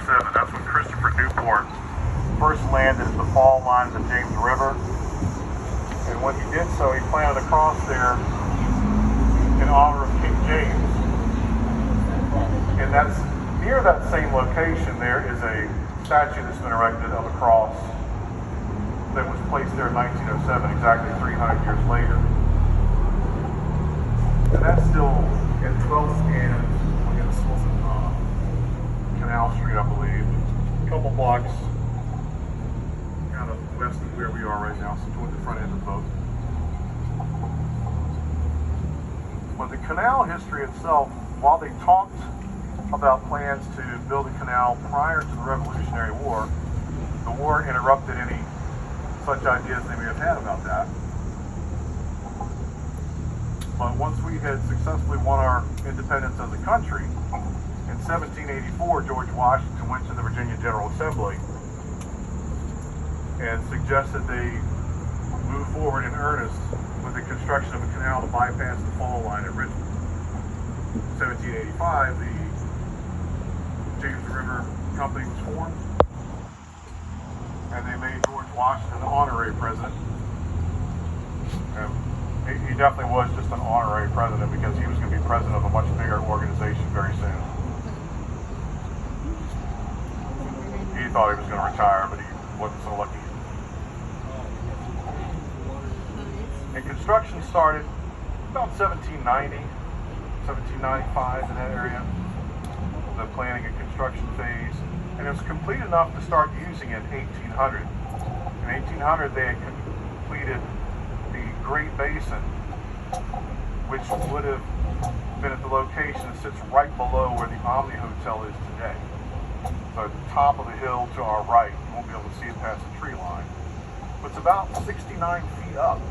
1907. That's when Christopher Newport first landed at the fall line of the James River. And when he did so, he planted a cross there in honor of King James. And that's near that same location. There is a statue that's been erected of a cross that was placed there in 1907, exactly 300 years later. And that's still in 12th and Canal Street, I believe. A couple blocks kind of west of where we are right now, so toward the front end of the boat. But the canal history itself, while they talked about plans to build a canal prior to the Revolutionary War, the war interrupted any such ideas they may have had about that. But once we had successfully won our independence as a country, in 1784, George Washington went to the Virginia General Assembly and suggested they move forward in earnest with the construction of a canal to bypass the fall line at Richmond. In 1785, the James River Company was formed, and they made George Washington the honorary president. He definitely was just an honorary president because he was going to be president of a much bigger organization very soon. He thought he was going to retire, but he wasn't so lucky. And construction started about 1790, 1795 in that area, the planning and construction phase, and it was complete enough to start using it in 1800. In 1800, they had completed the Great Basin, which would have been at the location that sits right below where the Omni Hotel is today. So at the top of the hill to our right, you won't be able to see it past the tree line. But it's about 69 feet up.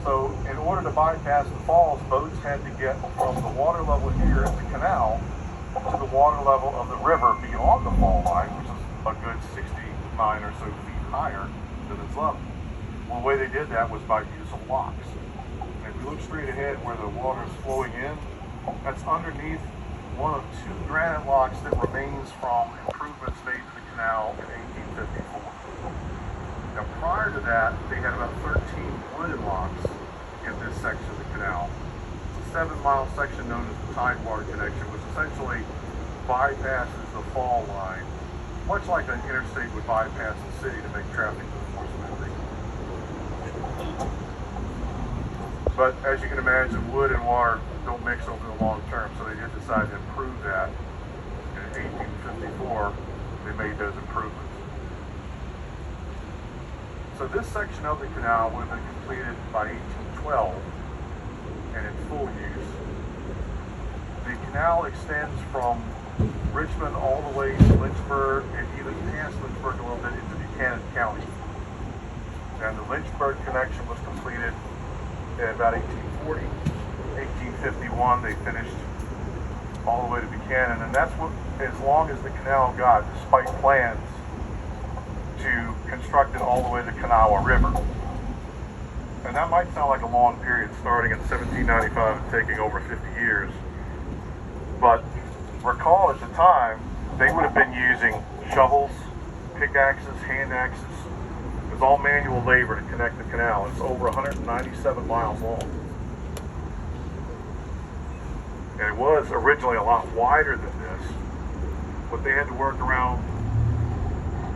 So in order to bypass the falls, boats had to get from the water level here at the canal to the water level of the river beyond the fall line, which is a good 69 or so feet higher than its level. Well, the way they did that was by use of locks. And if you look straight ahead where the water is flowing in, that's underneath one of two granite locks that remains from improvements made to the canal in 1854. Now prior to that, they had about 13 wooden locks in this section of the canal. It's a 7-mile section known as the Tidewater Connection, which essentially bypasses the fall line, much like an interstate would bypass the city to make traffic move more smoothly. But as you can imagine, wood and water don't mix over the long term, so they did decide to improve that. And in 1854, they made those improvements. So this section of the canal would have been completed by 1812 and in full use. The canal extends from Richmond all the way to Lynchburg and even past Lynchburg a little bit into Buchanan County. And the Lynchburg connection was completed in about 1840. 1851 they finished all the way to Buchanan, and that's what, as long as the canal got, despite plans to construct it all the way to the Kanawha River. And that might sound like a long period, starting in 1795 and taking over 50 years. But recall at the time, they would have been using shovels, pickaxes, hand axes. It was all manual labor to connect the canal. It's over 197 miles long. And it was originally a lot wider than this, but they had to work around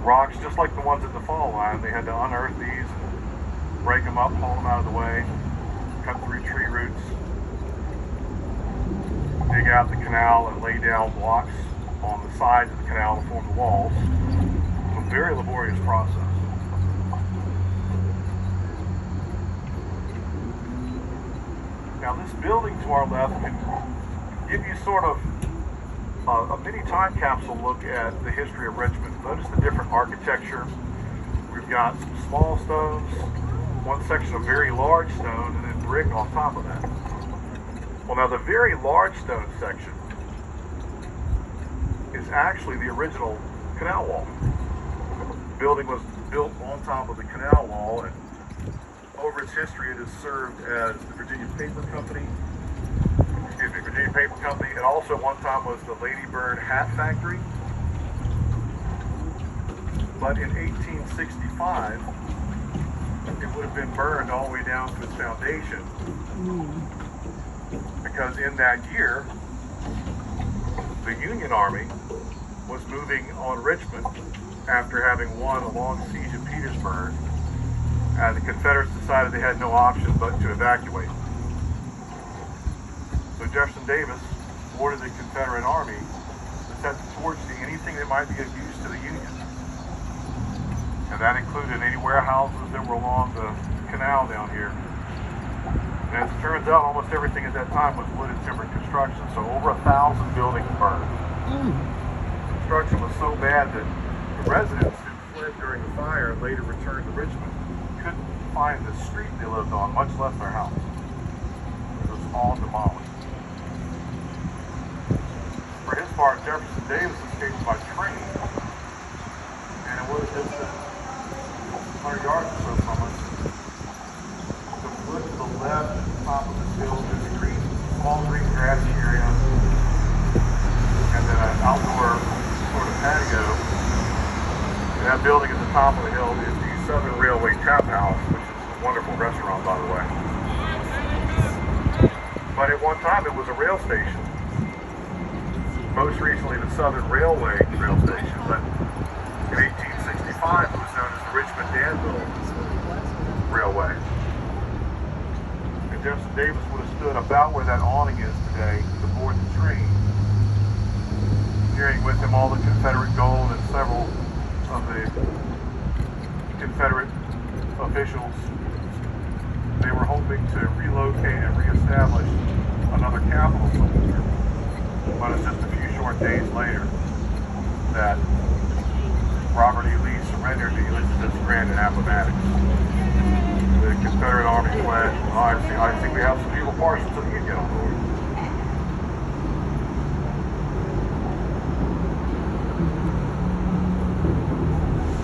rocks just like the ones at the fall line. They had to unearth these and break them up, haul them out of the way, cut through tree roots, dig out the canal and lay down blocks on the sides of the canal to form the walls. It's a very laborious process. Now this building to our left can give you sort of a mini time capsule look at the history of Richmond. Notice the different architecture. We've got some small stones, one section of very large stone, and then brick on top of that. Well, now the very large stone section is actually the original canal wall. The building was built on top of the canal wall, and over its history it has served as the Virginia Paper Company. It also at one time was the Lady Bird Hat Factory, But in 1865, it would have been burned all the way down to its foundation, because in that year, the Union Army was moving on Richmond after having won a long siege of Petersburg, and the Confederates decided they had no option but to evacuate. So Jefferson Davis ordered the Confederate Army to set the torch to anything that might be of use to the Union. And that included any warehouses that were along the canal down here. And as it turns out, almost everything at that time was wood and timber construction, so over 1,000 buildings burned. Construction was so bad that the residents who fled during the fire and later returned to Richmond couldn't find the street they lived on, much less their house. It was all demolished. For his part, Jefferson Davis escaped by train, and it was just 100 yards or so from us. To look to the left at the top of this hill, there's a small green grassy area, and then an outdoor sort of patio. And that building at the top of the hill is the Southern Railway Tap House, which is a wonderful restaurant, by the way. But at one time, it was a rail station. Most recently, the Southern Railway rail station, but in 1865, it was known as the Richmond-Danville Railway. And Jefferson Davis would have stood about where that awning is today to board the train, carrying with him all the Confederate gold and several of the Confederate officials. They were hoping to relocate and reestablish another capital somewhere. But it's just a few short days later that Robert E. Lee surrendered to Ulysses S. Grant in Appomattox. The Confederate Army fled. I think we have some people partial to the Union on board.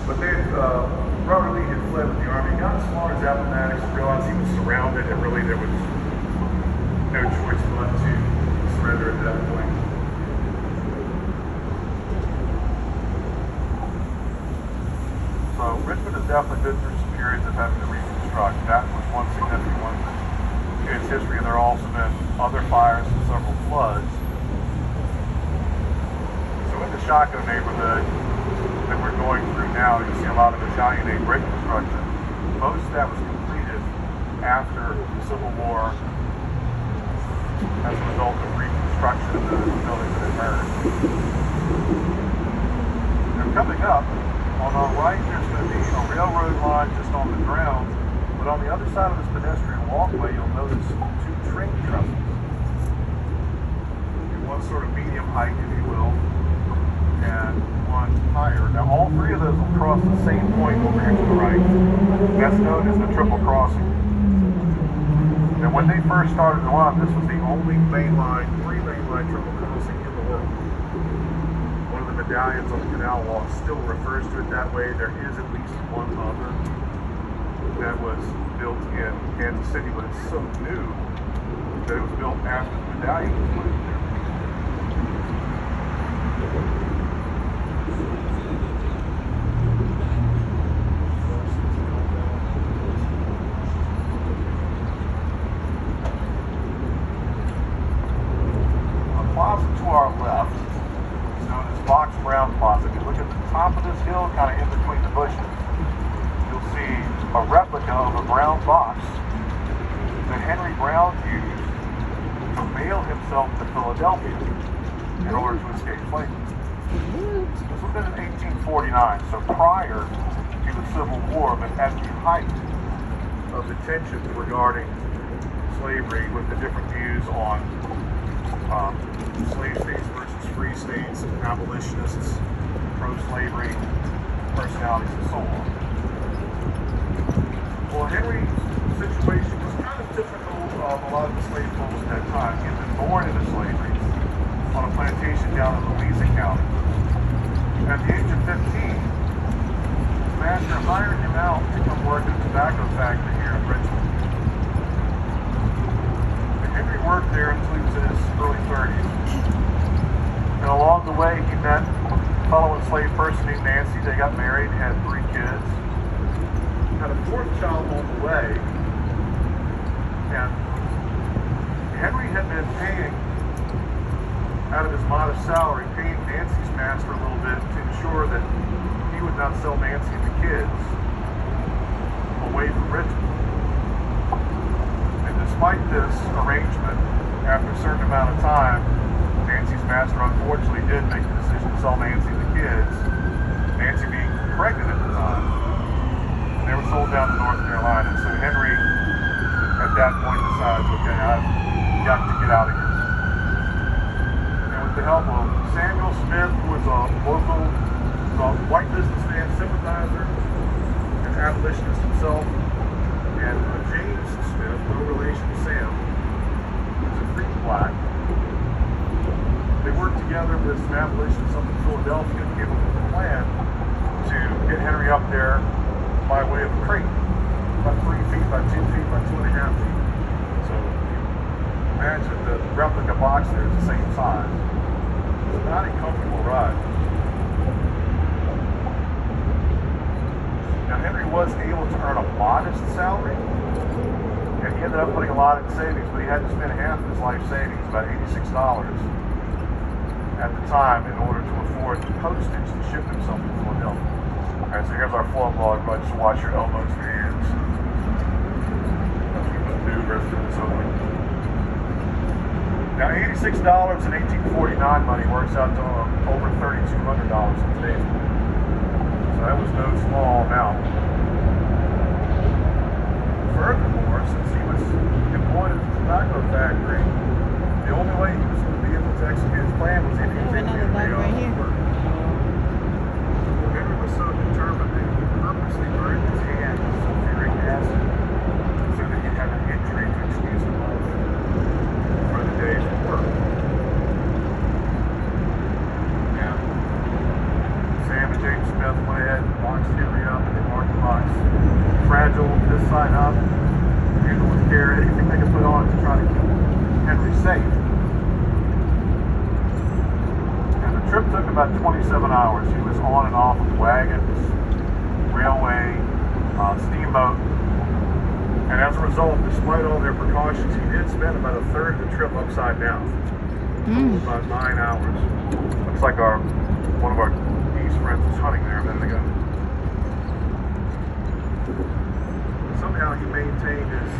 But then Robert Lee had fled with the Army, got as far as Appomattox, and realized he was surrounded, and really there was no choice but to surrender at that point. So Richmond has definitely been through some periods of having to reconstruct. That was one significant one in its history, and there have also been other fires and several floods. So in the Chaco neighborhood that we're going through now, you see a lot of Italian-made brick construction. Most of that was completed after the Civil War as a result of reconstruction of the buildings that had burned. Now coming up, on our right there's going to be a railroad line just on the ground, but on the other side of this pedestrian walkway you'll notice two train trestles. One sort of medium height, if you will, and one higher. Now all three of those will cross the same point over here to the right. That's known as the triple crossing. And when they first started to run, this was the only three mainline triple crossing in the world. One of the medallions on the canal wall still refers to it that way. There is at least one other that was built in Kansas City, but it's so new that it was built after the medallion was put in there. To our left is known as Box Brown Plaza. If you look at the top of this hill, kind of in between the bushes, you'll see a replica of a brown box that Henry Brown used to mail himself to Philadelphia in order to escape slavery. This was in 1849, so prior to the Civil War, but at the height of the tensions regarding slavery, with the different views on slave states versus free states, abolitionists, pro-slavery personalities, and so on. Well, Henry's situation was kind of typical of a lot of the slave folks at that time. He had been born into slavery on a plantation down in Louisa County. At the age of 15, his master hired him out to come work at a tobacco factory here in Richmond. Henry worked there until he was in his early 30s. And along the way, he met fellow enslaved person named Nancy. They got married, had 3 kids. Had a 4th child on the way. And Henry had been paying, out of his modest salary, paying Nancy's master a little bit to ensure that he would not sell Nancy and the kids away from Richmond. And despite this arrangement, after a certain amount of time, Nancy's master unfortunately did make the decision to sell Nancy and the kids, Nancy being pregnant at the time. And they were sold down to North Carolina. So Henry, at that point, decides, okay, I've got to get out of here. And with the help of Samuel Smith, who was a local white businessman, sympathizer, and abolitionist himself, and James Smith, no relation to Sam, who's a free black, they worked together with some abolitionists up in Philadelphia and came up with a plan to get Henry up there by way of a crate, about 3 feet by 2 feet by 2.5 feet. So imagine the replica box there is the same size. It's not a comfortable ride. Now Henry was able to earn a modest salary, and he ended up putting a lot in savings, but he had to spend half of his life savings, about $86 at the time, in order to afford the postage to ship himself to Philadelphia. Alright, so here's our flow log, but just watch your elbows and your hands. Now $86 in 1849 money works out to over $3,200 in today's money. So that was no small amount. Furthermore, since he was employed at the tobacco factory, the only way he was going to be able to execute his plan was if he was able to get a day off of work. Henry was so determined that he purposely burned his hand with sulfuric acid so that he'd have an injury to excuse him for the day's work. And Sam and James Smith went ahead and boxed Henry up, and they marked the box fragile, this side up, handled with care, anything they could put on to try to keep Henry safe. And the trip took about 27 hours. He was on and off with wagons, railway, steamboat, and as a result, despite all their precautions, he did spend about a third of the trip upside down. About 9 hours. Looks like one of our geese friends was hunting there a minute ago. Somehow he maintained his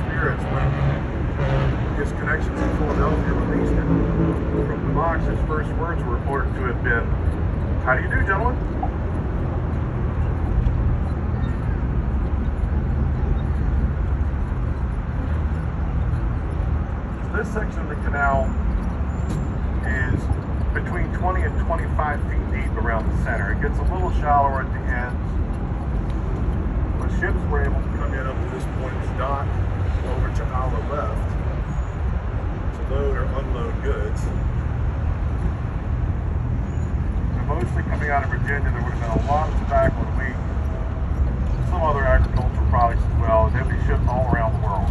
spirits when his connections in Philadelphia released him from the box. His first words were reported to have been, "How do you do, gentlemen?" This section of the canal is between 20 and 25 feet deep around the center. It gets a little shallower at the ends, but ships were able to come in up to this point as dock over to our left to load or unload goods. And mostly coming out of Virginia, there would have been a lot of tobacco and wheat, some other agricultural products as well. They'd be shipped all around the world.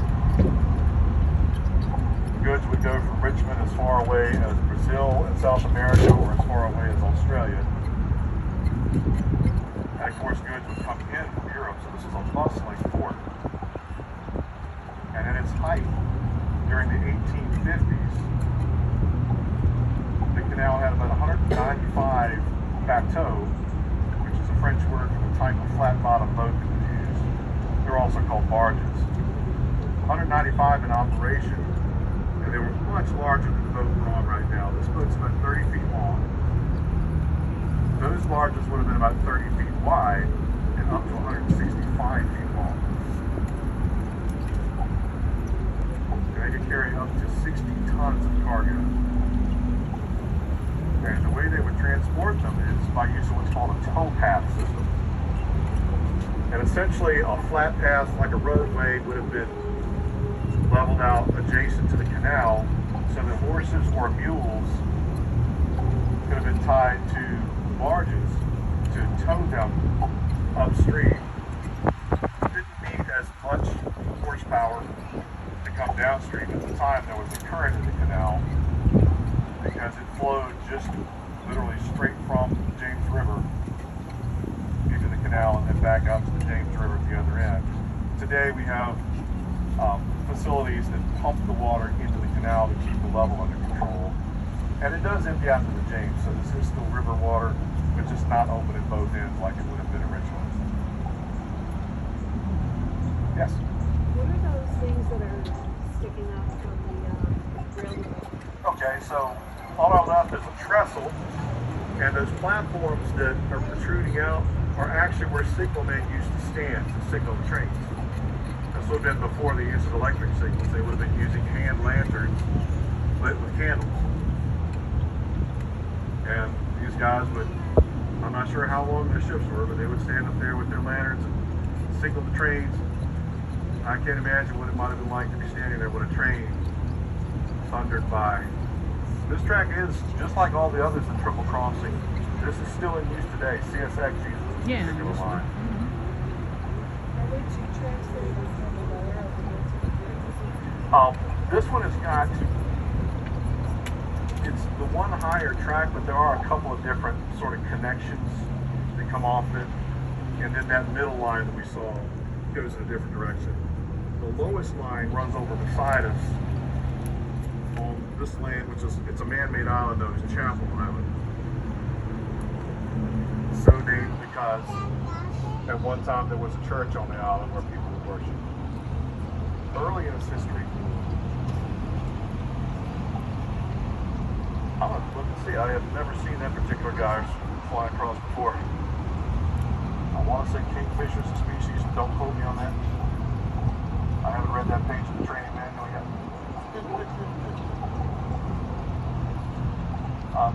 Goods would go from Richmond as far away as Brazil and South America, or as far away as Australia. And of course, goods would come in from Europe, so this is a bustling port. And at its height, during the 1850s, the canal had about 195 bateaux, which is a French word for the type of flat-bottom boat that was used. They're also called barges. 195 in operation. And they were much larger than the boat we're on right now. This boat's about 30 feet long. Those barges would have been about 30 feet wide and up to 165 feet long. And they could carry up to 60 tons of cargo. And the way they would transport them is by using what's called a tow path system. And essentially a flat path like a roadway would have been leveled out adjacent to the canal, so that horses or mules could have been tied to barges to tow them upstream. It didn't need as much horsepower to come downstream. At the time, there was a current in the canal because it flowed just literally straight from James today we have facilities that pump the water into the canal to keep the level under control. And it does empty out into the James, so this is still river water, but just not open at both ends like it would have been originally. Yes? What are those things that are sticking out from the railroad? Okay, so on our left is a trestle, and those platforms that are protruding out are actually where signalmen used to stand to signal the trains. This would have been before the use of electric signals. They would have been using hand lanterns lit with candles. And these guys would, I'm not sure how long their shifts were, but they would stand up there with their lanterns and signal the trains. I can't imagine what it might have been like to be standing there with a train thundered by. This track is just like all the others in Triple Crossing. This is still in use today. CSX uses this particular line. Are there two tracks that are from the lower This one has got, it's the one higher track, but there are a couple of different sort of connections that come off it. And then that middle line that we saw goes in a different direction. The lowest line runs over beside us on this land, which is, it's a man-made island known as Chapel Island. So named because at one time there was a church on the island where people would worship. Early in its history, I'm going to look and see. I have never seen that particular guy fly across before. I want to say kingfisher is a species, but don't quote me on that. I haven't read that page of the training manual yet.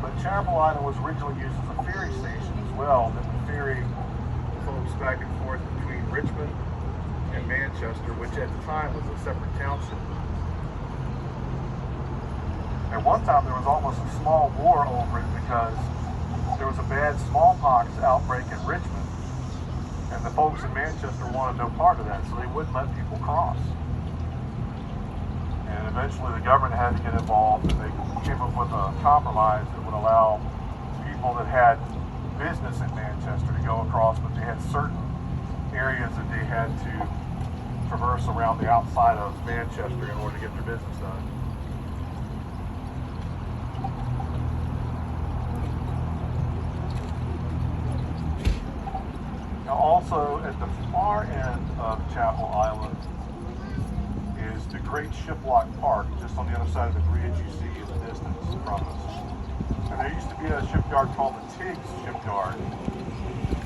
But Chapel Island was originally used as a ferry station as well that would ferry folks back and forth between Richmond and Manchester, which at the time was a separate township. At one time there was almost a small war over it because there was a bad smallpox outbreak in Richmond, and the folks in Manchester wanted no part of that, so they wouldn't let people cross. And eventually the government had to get involved, and they came up with a compromise that would allow people that had business in Manchester to go across, but they had certain areas that they had to traverse around the outside of Manchester in order to get their business done. Now also at the far end of Chapel Island is the Great Shiplock Park, just on the other side of the bridge you see in the distance from us. And there used to be a shipyard called the Tiggs Shipyard.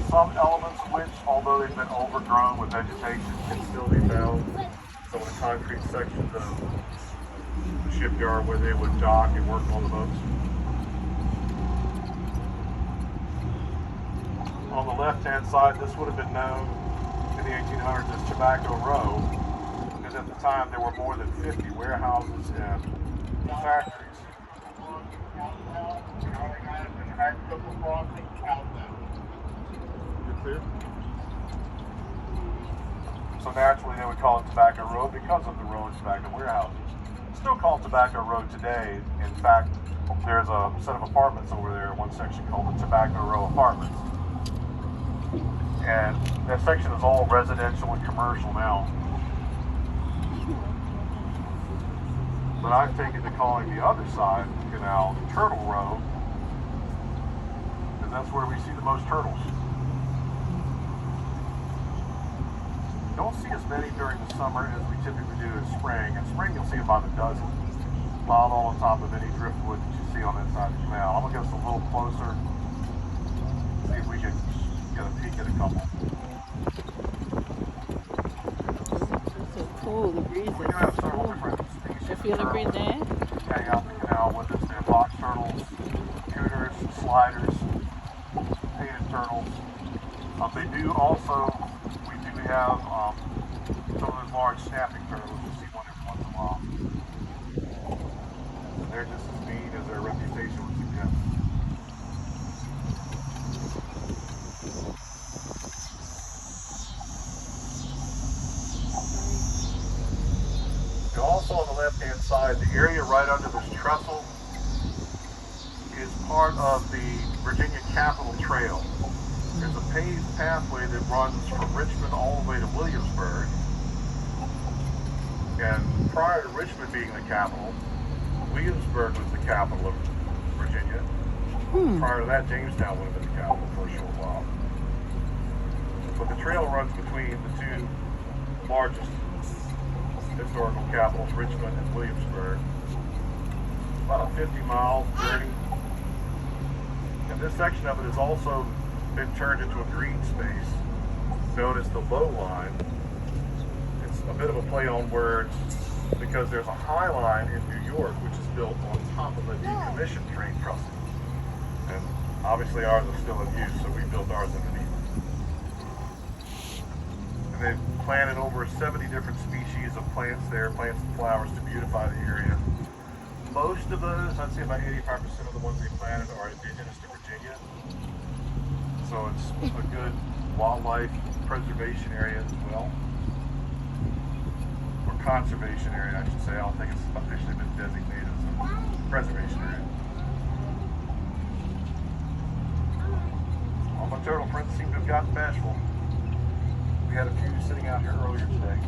Some elements of which, although they've been overgrown with vegetation, can still be found. Some of the concrete sections of the shipyard where they would dock and work on the boats. On the left-hand side, this would have been known in the 1800s as Tobacco Row, because at the time there were more than 50 warehouses and factories. So naturally they would call it Tobacco Row because of the row of tobacco warehouses. It's still called Tobacco Row today. In fact, there's a set of apartments over there, one section called the Tobacco Row Apartments. And that section is all residential and commercial now. But I've taken to calling the other side of the canal Turtle Row, because that's where we see the most turtles. Don't see as many during the summer as we typically do in spring. In spring you'll see about a dozen, piled all on top of any driftwood that you see on that side of the canal. I'm going to get us a little closer, see if we can get a peek at a couple. So cool, the breeze We is do have several cool. different species You feel the breeze there? hang out in the canal with us. They're box turtles, cooters, sliders, painted turtles. They do also, we do have some of those large snapping turtles. You'll see one every once in a while. And they're just as mean as their reputation would suggest. Also on the left-hand side, the area right under this trestle is part of the Virginia Capitol Trail. There's a paved pathway that runs from Richmond all the way to Williamsburg, And prior to Richmond being the capital, Williamsburg was the capital of Virginia. Prior to that, Jamestown would have been the capital for a short while. But the trail runs between the two largest historical capitals, Richmond and Williamsburg. About 50 miles journey. And this section of it has also been turned into a green space known as the Low Line. It's a bit of a play on words because there's a high line in New York which is built on top of a decommissioned train crossing. And obviously ours is still in use, so we built ours underneath. And they've planted over 70 different species of plants there, plants and flowers to beautify the area. Most of those, I'd say about 85% of the ones they planted are indigenous to Virginia. So it's a good wildlife preservation area as well. Or conservation area, I should say. I don't think it's officially been designated as a preservation area. All my turtle friends seem to have gotten bashful. We had a few sitting out here earlier today.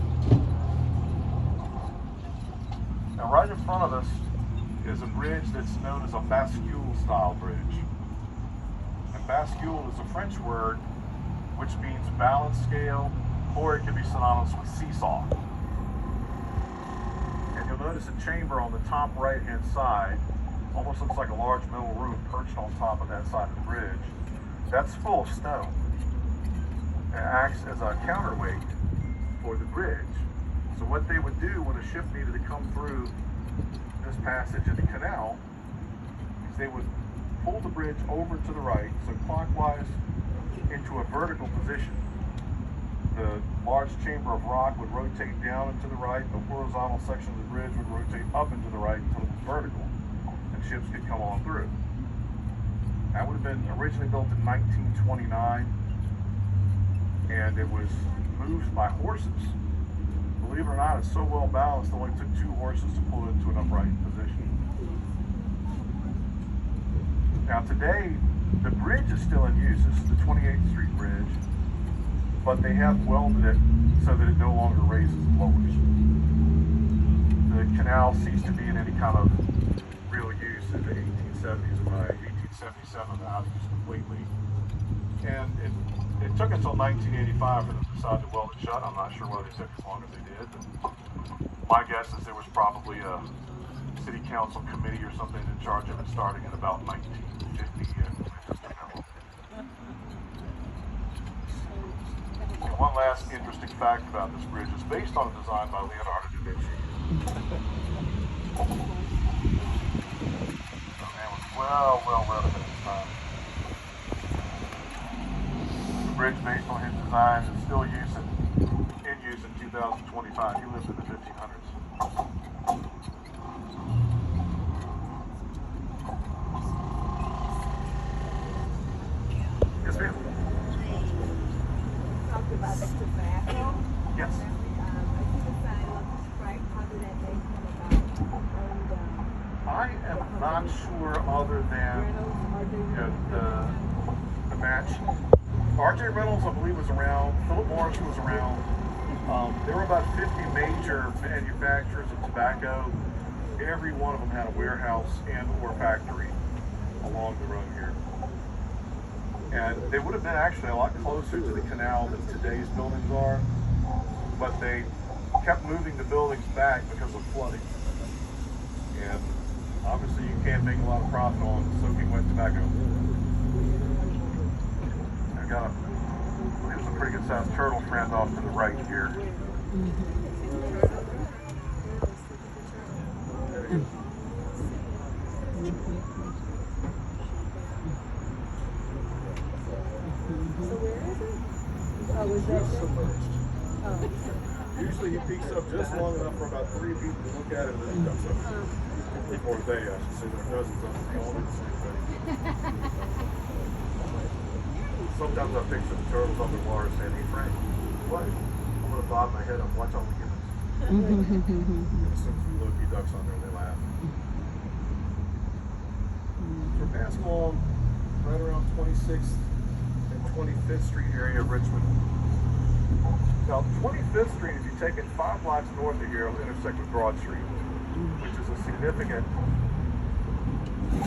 Now right in front of us is a bridge that's known as a bascule style bridge. And bascule is a French word which means balance scale, or it can be synonymous with seesaw. And you'll notice a chamber on the top right hand side, almost looks like a large metal room perched on top of that side of the bridge. That's full of stone. It acts as a counterweight for the bridge. So what they would do when a ship needed to come through this passage in the canal is they would pull the bridge over to the right, so clockwise into a vertical position. The large chamber of rock would rotate down and to the right, the horizontal section of the bridge would rotate up and to the right until it was vertical, and ships could come on through. That would have been originally built in 1929, and it was moved by horses. Believe it or not, it's so well balanced, it only took 2 horses to pull it into an upright position. Now today, the bridge is still in use. This is the 28th Street Bridge, but they have welded it so that it no longer raises and lowers. The canal ceased to be in any kind of real use in the 1870s, and by 1877 out of use completely. And it took until 1985 for them to decide to weld it shut. I'm not sure why they took as long as they did, but my guess is there was probably a city council committee or something in charge of it starting in about 1950. And one last interesting fact about this bridge is based on a design by Leonardo da Vinci. The man was well ahead of his time. The bridge based on his designs is still in use in 2025. He lived in the 1500s. Yes, ma'am. Talked about the tobacco. Yes. I think the sign of the strike, how did that day come about? And, I am not sure other than the match. RJ Reynolds, I believe, was around. Philip Morris was around. There were about 50 major manufacturers of tobacco. Every one of them had a warehouse and or factory along the road here. And they would have been actually a lot closer to the canal than today's buildings are, but they kept moving the buildings back because of flooding. And obviously you can't make a lot of profit on soaking wet tobacco. I got there's a pretty good sized turtle friend off to the right here. so where is it? Oh, was that Submerged. Oh, Usually he peeks up just long enough for about 3 people to look at it and then he comes up. Or they, I should say, there are dozens of them all do the same thing. Sometimes I picture the turtles underwater saying, "Hey Frank, what? I'm gonna bob my head up, watch all the humans." And as soon as we load the ducks on there, they laugh. So we're passing along right around 26th and 25th Street area of Richmond. Now, 25th Street, if you take it 5 blocks north of here, will intersect with Broad Street, which is a significant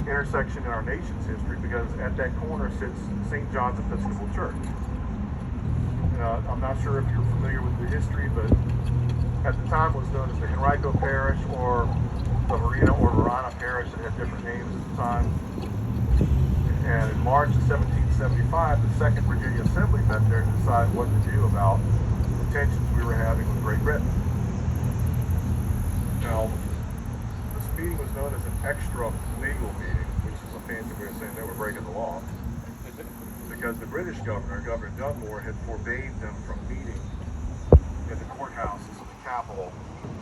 intersection in our nation's history because at that corner sits St. John's Episcopal Church. I'm not sure if you're familiar with the history, but at the time it was known as the Henrico Parish or the Marina or Verona Parish. It had different names at the time. And in March of 1775, the Second Virginia Assembly met there to decide what to do about the tensions we were having with Great Britain. Now, this meeting was known as an extra legal meeting, which is a fancy way of saying they were breaking the law, because the British governor, Governor Dunmore, had forbade them from meeting in the courthouses of the capital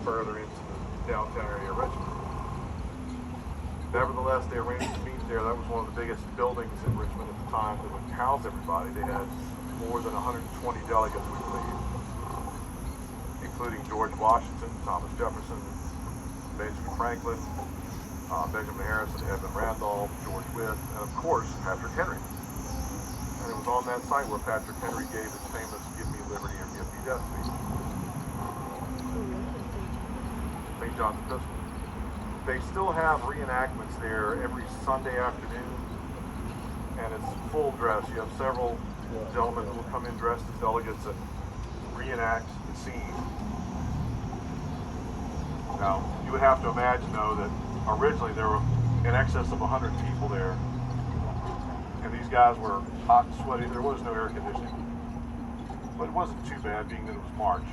further into the downtown area of Richmond. Nevertheless, they arranged to meet there. That was one of the biggest buildings in Richmond at the time that would house everybody. They had more than 120 delegates, we believe, including George Washington, Thomas Jefferson, Benjamin Franklin, Benjamin Harrison, Edmund Randolph, George Wythe, and of course, Patrick Henry. And it was on that site where Patrick Henry gave his famous "Give me liberty or give me death" speech. St. John's Episcopal. They still have reenactments there every Sunday afternoon, and it's full dress. You have several gentlemen who will come in dressed as delegates and reenact the scene. Now, you would have to imagine, though, that originally there were in excess of 100 people there, and these guys were hot and sweaty. There was no air conditioning, but it wasn't too bad, being that it was March.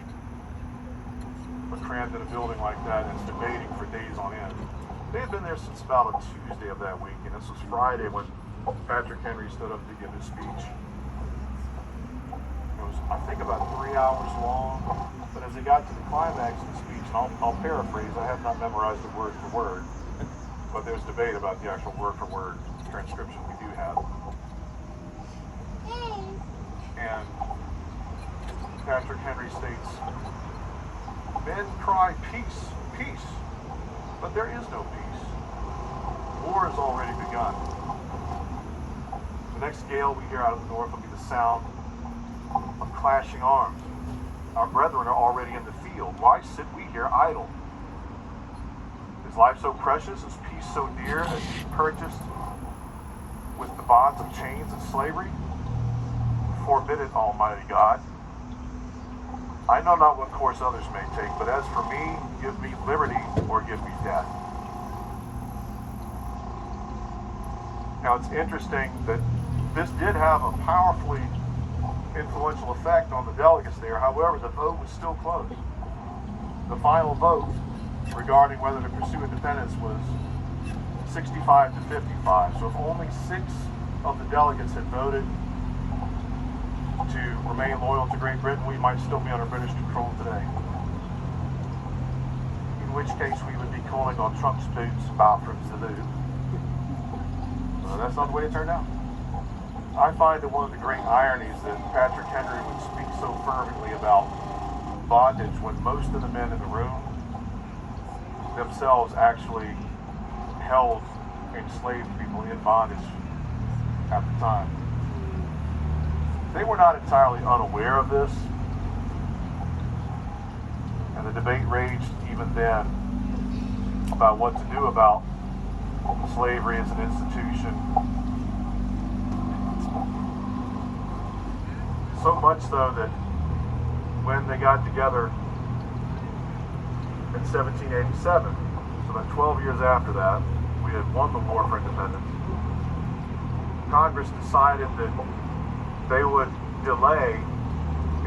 But crammed in a building like that and debating for days on end. They had been there since about a Tuesday of that week, and this was Friday when Patrick Henry stood up to give his speech. It was, I think, about 3 hours long, but as they got to the climax of the speech, and I'll paraphrase, I have not memorized it word for word, but there's debate about the actual word for word transcription we do have. And Patrick Henry states, "Men cry peace, peace, but there is no peace. War has already begun. The next gale we hear out of the north will be the sound of clashing arms. Our brethren are already in the field. Why sit we here idle? Is life so precious? Is peace so dear as to be purchased with the bonds of chains and slavery? Forbid it, Almighty God. I know not what course others may take, but as for me, give me liberty or give me death." Now, it's interesting that this did have a powerfully influential effect on the delegates there. However, the vote was still close. The final vote regarding whether to pursue independence was 65 to 55. So if only 6 of the delegates had voted to remain loyal to Great Britain, we might still be under British control today. In which case we would be calling on Trump's boots, bathrooms to do. So that's not the way it turned out. I find that one of the great ironies that Patrick Henry would speak so fervently about bondage when most of the men in the room themselves actually held enslaved people in bondage at the time. They were not entirely unaware of this, and the debate raged even then about what to do about slavery as an institution. So much so that when they got together in 1787, so about 12 years after that, we had won the war for independence, Congress decided that they would delay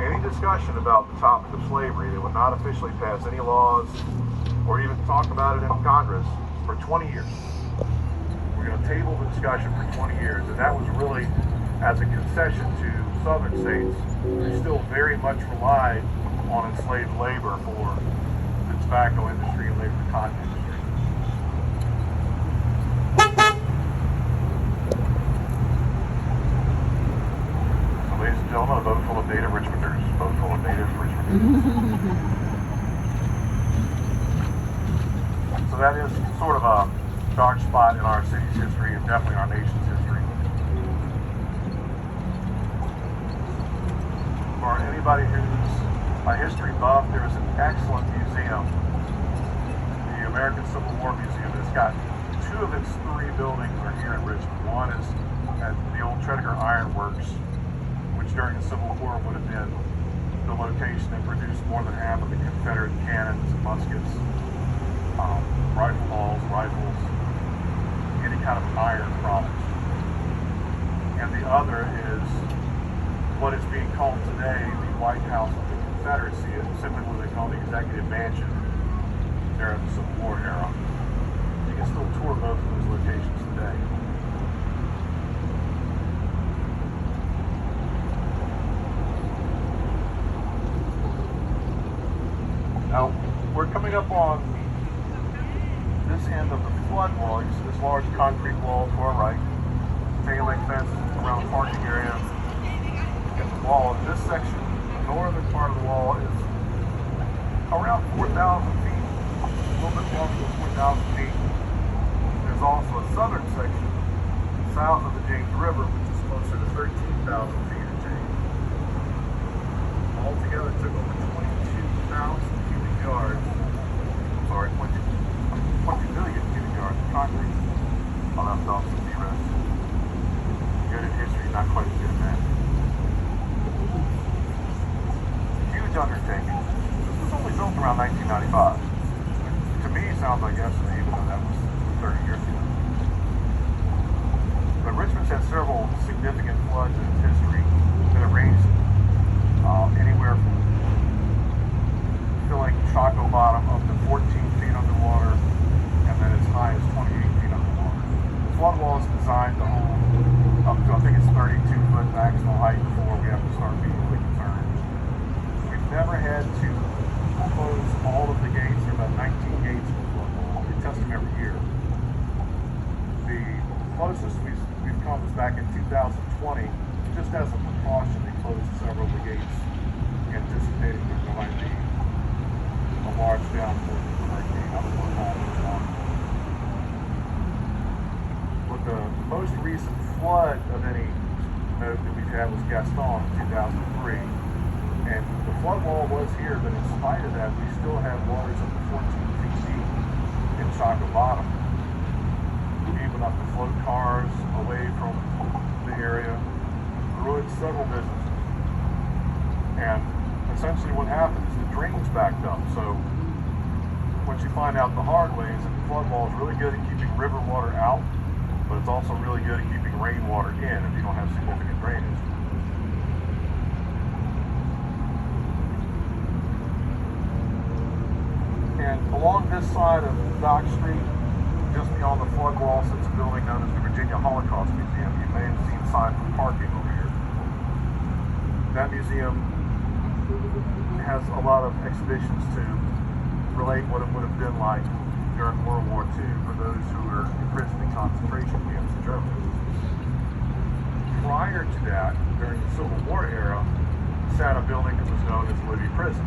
any discussion about the topic of slavery. They would not officially pass any laws or even talk about it in Congress for 20 years. We're going to table the discussion for 20 years, and that was really as a concession to southern states who still very much relied on enslaved labor for the tobacco industry and later the cotton industry. Ladies and gentlemen, a boat full of native Richmonders. Boat full of native Richmonders. So that is sort of a dark spot in our city's history and definitely our nation's history. For anybody who's a history buff, there is an excellent museum, the American Civil War Museum. It's got two of its three buildings are here in Richmond. One is at the old Tredegar Iron Works, which during the Civil War would have been the location that produced more than half of the Confederate cannons and muskets, rifle balls, rifles, any kind of iron product. And the other is what is being called today the White House of the Confederacy. It's simply what they call the Executive Mansion during the Civil War era. You can still tour both of those locations today. Now, we're coming up on this end of the flood wall. You see this large concrete wall to our right, chain link fence around the parking area, and the wall. And this section, the northern part of the wall, is around 4,000 feet, a little bit longer than 4,000 feet. There's also a southern section south of the James River, which is closer to 13,000 feet of change. Altogether, it took over 22,000 cubic yards. Sorry, 20 million cubic yards of concrete. I'll have to also be rest. Good at history, not quite as good at that. Huge undertaking. This was only built around 1995. To me, it sounds like yesterday, even though that was 30 years ago. But Richmond's had several significant floods in its history that have ranged anywhere from filling Chaco Bottom up to 14 feet underwater, and then as high as 28 feet underwater. The flood wall is designed to hold up to, I think it's 32-foot maximum height before we have to start being really concerned. We've never had to close all of the gates. There are about 19 gates in the flood wall. We test them every year. The closest we've come was back in 2020. Just as a precaution, they closed several of the gates, anticipating that there might be a large downpour from the hurricane. I don't know how it's on. But the most recent flood of any note that we've had was Gaston in 2003. And the flood wall was here, but in spite of that, we still have waters up to 14 feet deep in Chaco Bottom. Even up to float cars away from the area, ruined several businesses. And essentially what happened is the drains backed up. So what you find out the hard way is that the flood wall is really good at keeping river water out, but it's also really good at keeping rainwater in if you don't have significant drainage. And along this side of Dock Street, just beyond the flood wall, sits a building known as the Virginia Holocaust Museum. You may have seen signs for parking over here. That museum has a lot of exhibitions to relate what it would have been like during World War II for those who were imprisoned in concentration camps in Germany. Prior to that, during the Civil War era, sat a building that was known as Libby Prison.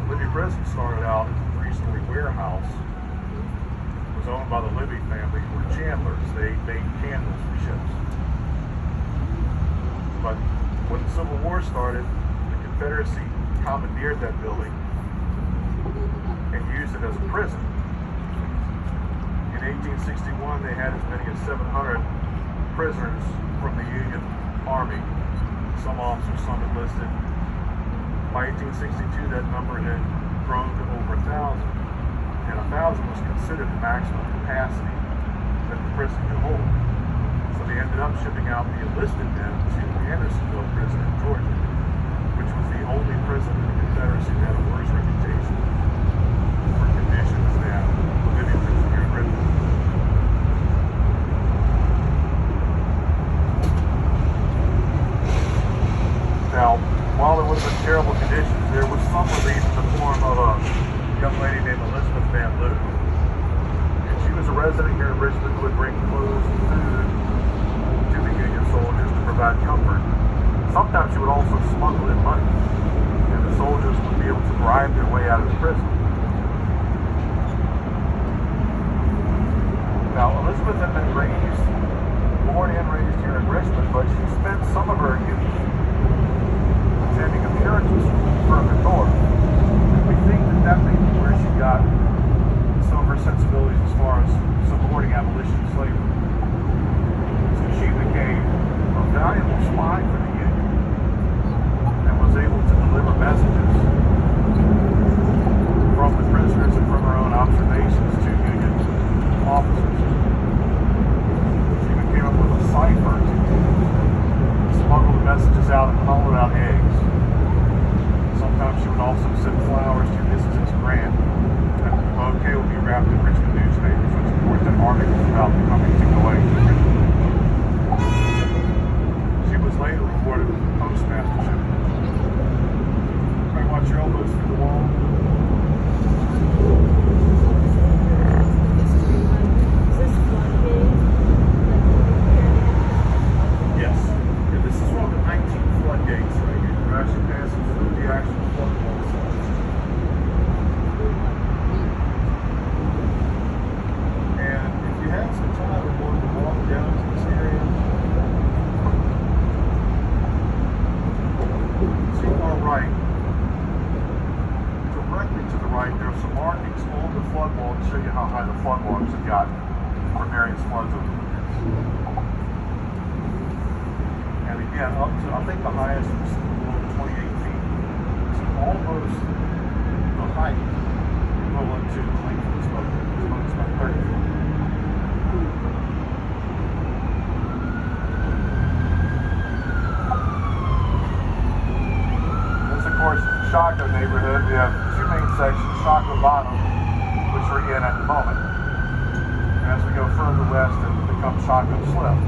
Libby Prison started out as a three-story warehouse. It was owned by the Libby family, who were chandlers. They made candles for ships. But when the Civil War started, the Confederacy commandeered that building and used it as a prison. In 1861, they had as many as 700 prisoners from the Union Army, some officers, some enlisted. By 1862, that number had grown to over 1,000, and 1,000 was considered the maximum capacity that the prison could hold. So they ended up shipping out the enlisted men to Andersonville Prison in Georgia, which was the only prison in the Confederacy that had a worse reputation for conditions than the Libby Prison here in Richmond. Now, while there would have been terrible conditions, there was some relief in the form of a young lady named Elizabeth Van Loo. And she was a resident here in Richmond who would bring clothes and food to the Union soldiers to provide comfort. Sometimes she would also smuggle in money, and the soldiers would be able to bribe their way out of the prison. Now, Elizabeth had been born and raised here in Richmond, but she spent some of her youth attending a parents was further north. And we think that that may be where she got some of her sensibilities as far as supporting abolition of slavery. So she became a valuable spy for the Union and was able to deliver messages from the prisoners and from her own observations to Union officers. She even came up with a cipher to smuggle the messages out and hollowed out eggs. Sometimes she would also send flowers to Mrs. Grant, and the bouquet would be wrapped in Richmond newspapers, which of course had articles about the coming to Galatians. She was later rewarded with a postmastership. Try to watch your elbows through the wall. Yes. Yeah, this is one of the 19 floodgates right here. We're actually passing through the actual flood walls. And if you have some time and want to walk down to this area, to our right, directly to the right, there are some markings on the flood wall to show you how high the flood waters have gotten for various floods over the years. And again, up to, I think the highest was over 28 feet. So almost the height equivalent to the length of this boat. This boat's about 30 feet. This, of course, is the Shaco neighborhood. We have two main sections, Shaco Bottom, which we're in at the moment. And as we go further west, it becomes Shaco Slip.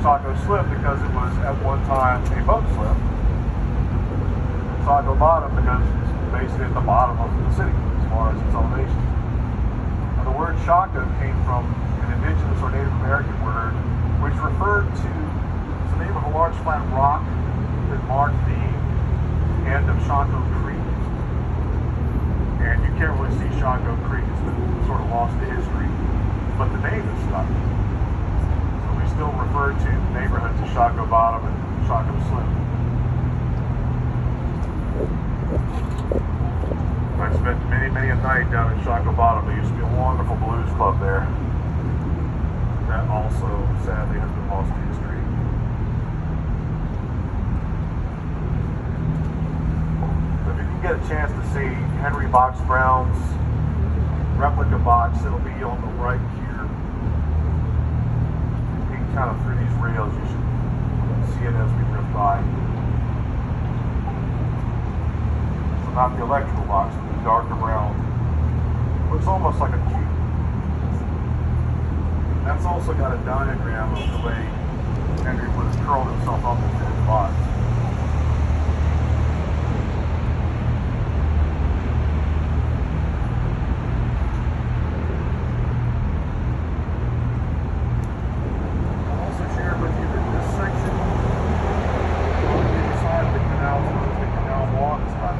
Shaco Slip because it was at one time a boat slip. Shaco Bottom because it's basically at the bottom of the city as far as its elevation. Now, the word Shaco came from an indigenous or Native American word which referred to the name of a large flat rock that marked the end of Shaco Creek. And you can't really see Shaco Creek, it's been sort of lost to history, but the name is stuck. So we still refer to the neighborhoods of Shaco Bottom and Shaco Slip. I spent many a night down in Shaco Bottom. There used to be a wonderful blues club there. That also, sadly, has been lost to history. But if you can get a chance to see Henry Box Brown's replica box, it'll be on the right here. Peek kind of through these rails, you should see it as we drift by. So not the electrical box, but the darker brown. Looks almost like a cube. That's also got a diagram of the way Henry would have curled himself up into his box. I'll also share with you that this section on the inside of the canal, the canal walk, is about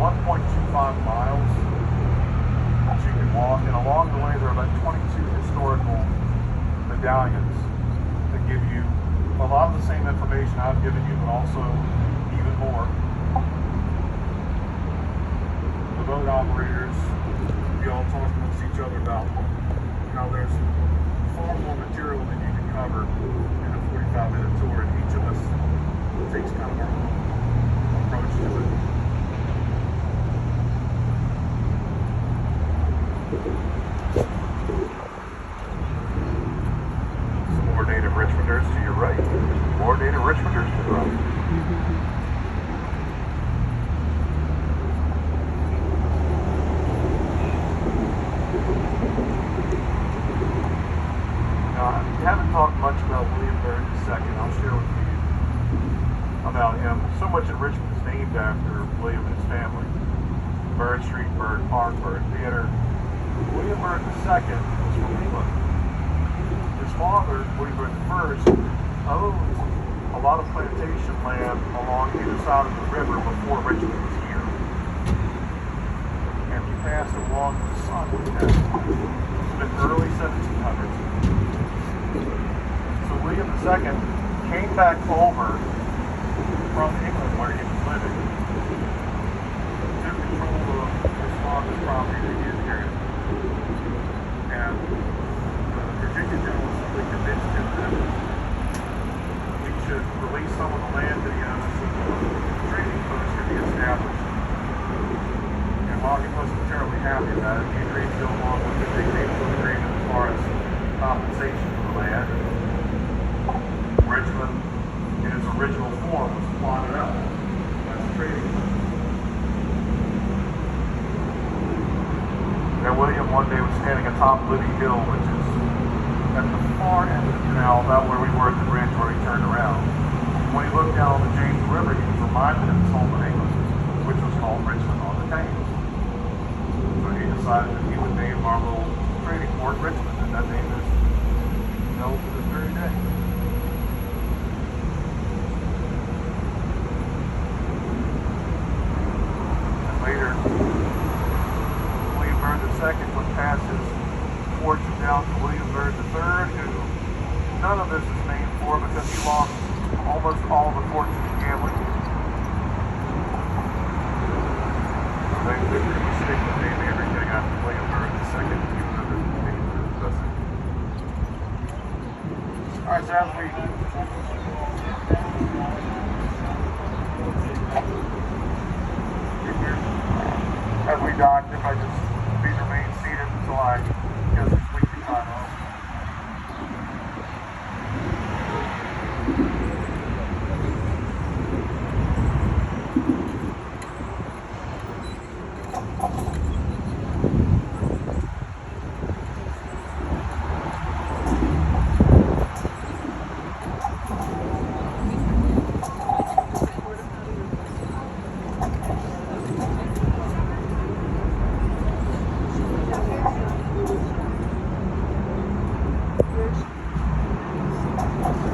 1.25 miles that you can walk, and along the way there are about 22 historical medallions that give you a lot of the same information I've given you, but also even more. The boat operators, we all talk amongst each other about how there's far more material than you can cover in a 45-minute tour, and each of us takes kind of our own approach to it. More native Richmonders to your right. More native Richmonders to the right. Now, we haven't talked much about William Byrd II. I'll share with you about him. So much in Richmond is named after William and his family. Byrd Street, Byrd Park, Byrd Theater. William Byrd II was from England. His father, William Byrd I, owned a lot of plantation land along either side of the river before Richmond was here. And he passed along with his son when he passed. In the early 1700s. So William II came back over from England where he was living took control of his father's property that he inherited. And the Virginia gentleman simply convinced him that he should release some of the land that he owned so that trading posts could be established. And while he wasn't terribly happy about it, he agreed to go along with it. They came to an agreement as far as compensation for the land. Richmond, in its original form, was plotted out as a trading post. And William one day was standing atop Libby Hill, which is at the far end of the canal, about where we were at the bridge where he turned around. When he looked down on the James River, he was reminded of his home of England, which was called Richmond on the Thames. So he decided that he would name our little trading port Richmond, and that name is held to this very day. And later, William Byrd II would pass his fortune down to William Byrd III, who none of this is named for because he lost almost all the fortune